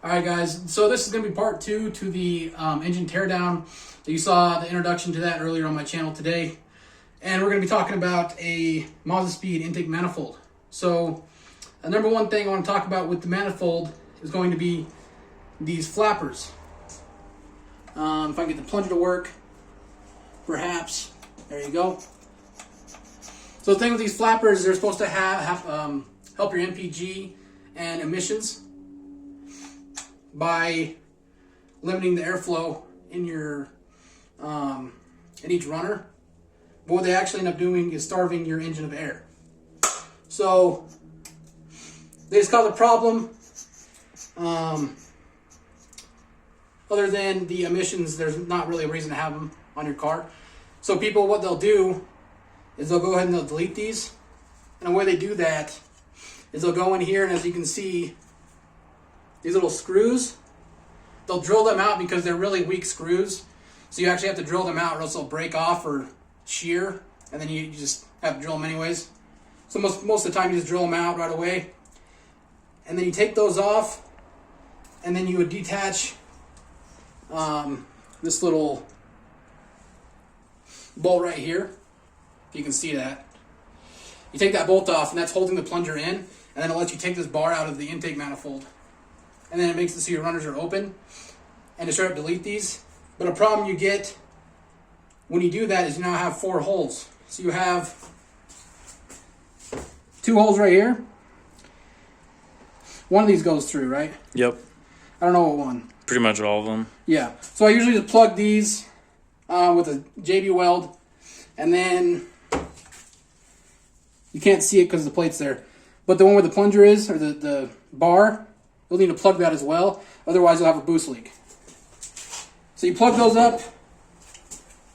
Alright guys, so this is going to be part 2 to the engine teardown. You saw the introduction to that earlier on my channel today. And we're going to be talking about a Mazdaspeed intake manifold. So the number one thing I want to talk about with the manifold is going to be these flappers. If I can get the plunger to work, perhaps. There you go. So the thing with these flappers is they're supposed to help your MPG and emissions by limiting the airflow in your in each runner. But what they actually end up doing is starving your engine of air. So they just cause a problem. Other than the emissions, there's not really a reason to have them on your car. So people, what they'll do is they'll go ahead and they'll delete these. And the way they do that is they'll go in here, and as you can see, these little screws, they'll drill them out because they're really weak screws. So you actually have to drill them out or else they'll break off or shear, and then you just have to drill them anyways. So most of the time you just drill them out right away. And then you take those off, and then you would detach this little bolt right here. If you can see that. You take that bolt off, and that's holding the plunger in, and then it lets you take this bar out of the intake manifold. And then it makes it so your runners are open. And to start to delete these. But a problem you get when you do that is you now have 4 holes. So you have 2 holes right here. One of these goes through, right? Yep. I don't know what one. Pretty much all of them. Yeah. So I usually just plug these with a JB weld. And then you can't see it because the plate's there. But the one where the plunger is, or the bar, you'll need to plug that as well. Otherwise, you'll have a boost leak. So you plug those up.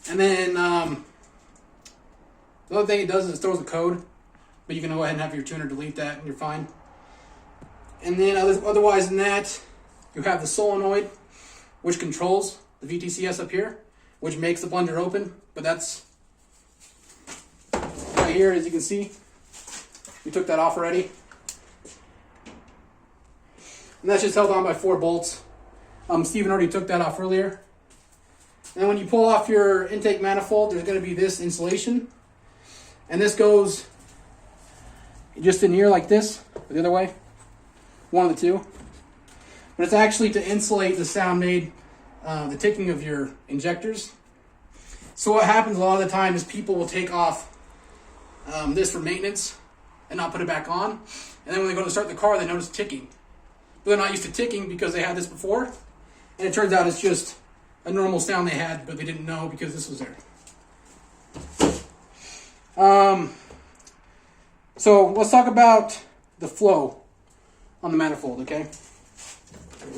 And then the other thing it does is it throws a code. But you can go ahead and have your tuner delete that and you're fine. And then otherwise than that, you have the solenoid, which controls the vtcs up here, which makes the plunger open. But that's right here, as you can see. We took that off already. And that's just held on by 4 bolts. Steven already took that off earlier. And then when you pull off your intake manifold, there's going to be this insulation. And this goes just in here like this, or the other way. One of the two. But it's actually to insulate the sound made, the ticking of your injectors. So what happens a lot of the time is people will take off this for maintenance and not put it back on. And then when they go to start the car, they notice ticking. But they're not used to ticking because they had this before. And it turns out it's just a normal sound they had, but they didn't know because this was there. So let's talk about the flow on the manifold, okay?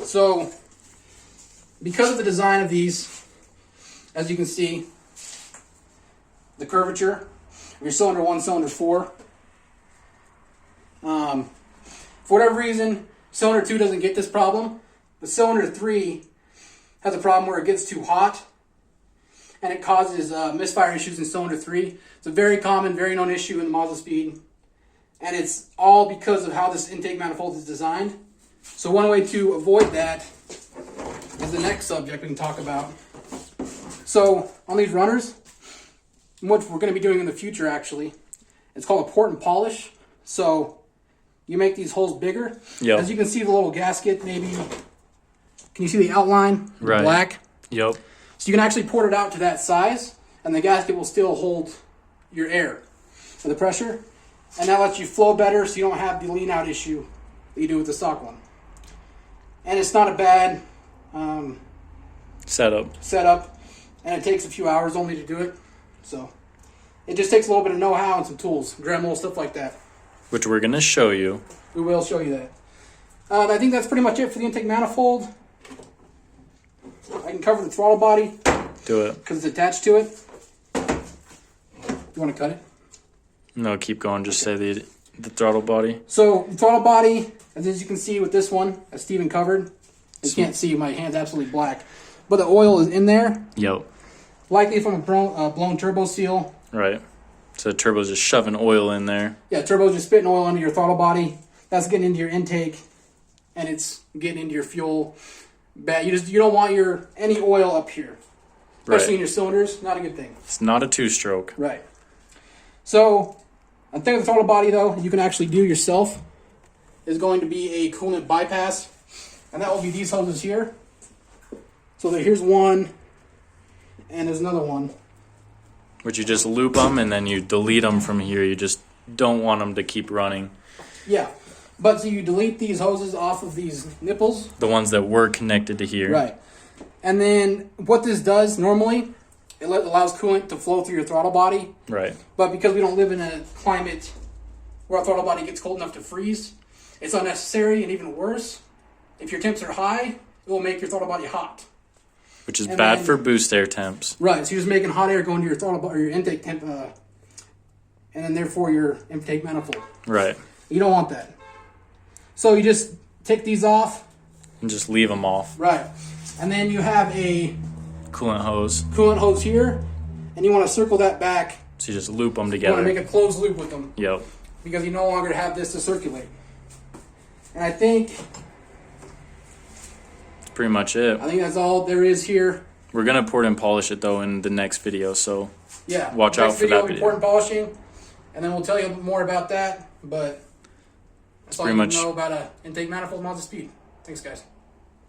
So because of the design of these, as you can see, the curvature of your cylinder 1, cylinder 4, for whatever reason, cylinder 2 doesn't get this problem, but cylinder 3 has a problem where it gets too hot and it causes misfire issues in cylinder 3. It's a very common, very known issue in the Mazdaspeed, and it's all because of how this intake manifold is designed. So one way to avoid that is the next subject we can talk about. So on these runners, what we're going to be doing in the future actually, it's called a port and polish. So you make these holes bigger. Yep. As you can see, the little gasket, maybe, can you see the outline? Right. Black. Yep. So you can actually port it out to that size, and the gasket will still hold your air for the pressure. And that lets you flow better so you don't have the lean out issue that you do with the stock one. And it's not a bad setup, and it takes a few hours only to do it. So it just takes a little bit of know-how and some tools, Dremel, stuff like that. Which we're going to show you. We will show you that. I think that's pretty much it for the intake manifold. I can cover the throttle body. Do it. Because it's attached to it. You want to cut it? No, keep going. Just say the throttle body. So the throttle body, as you can see with this one, as Steven covered, you can't see, my hand's absolutely black. But the oil is in there. Yep. Likely from a blown turbo seal. Right. So the turbo's just shoving oil in there. Yeah, turbo's just spitting oil into your throttle body. That's getting into your intake. and it's getting into your fuel bed. You don't want any oil up here, especially in your cylinders. Not a good thing. It's not a two-stroke. Right. So, I think the throttle body, though, you can actually do yourself, is going to be a coolant bypass, and that will be these hoses here. So here's one, and there's another one. Which you just loop them and then you delete them from here. You just don't want them to keep running. Yeah, but so you delete these hoses off of these nipples. The ones that were connected to here. Right. And then what this does normally, it allows coolant to flow through your throttle body. Right. But because we don't live in a climate where our throttle body gets cold enough to freeze, it's unnecessary, and even worse, if your temps are high, it will make your throttle body hot. Which is bad for boost air temps. Right, so you're just making hot air going to your throttle or your intake temp, and then therefore your intake manifold. Right. You don't want that. So you just take these off. And just leave them off. Right. And then you have a Coolant hose here, and you want to circle that back. So you just loop them You together. want to make a closed loop with them. Yep. Because you no longer have this to circulate. And I think That's pretty much it. that's all there is here. We're going to port and polish it, though, in the next video, so Yeah. watch out for that video. Important polishing, and then we'll tell you a bit more about that. But that's all pretty you much know about an intake manifold Mazdaspeed. Thanks, guys.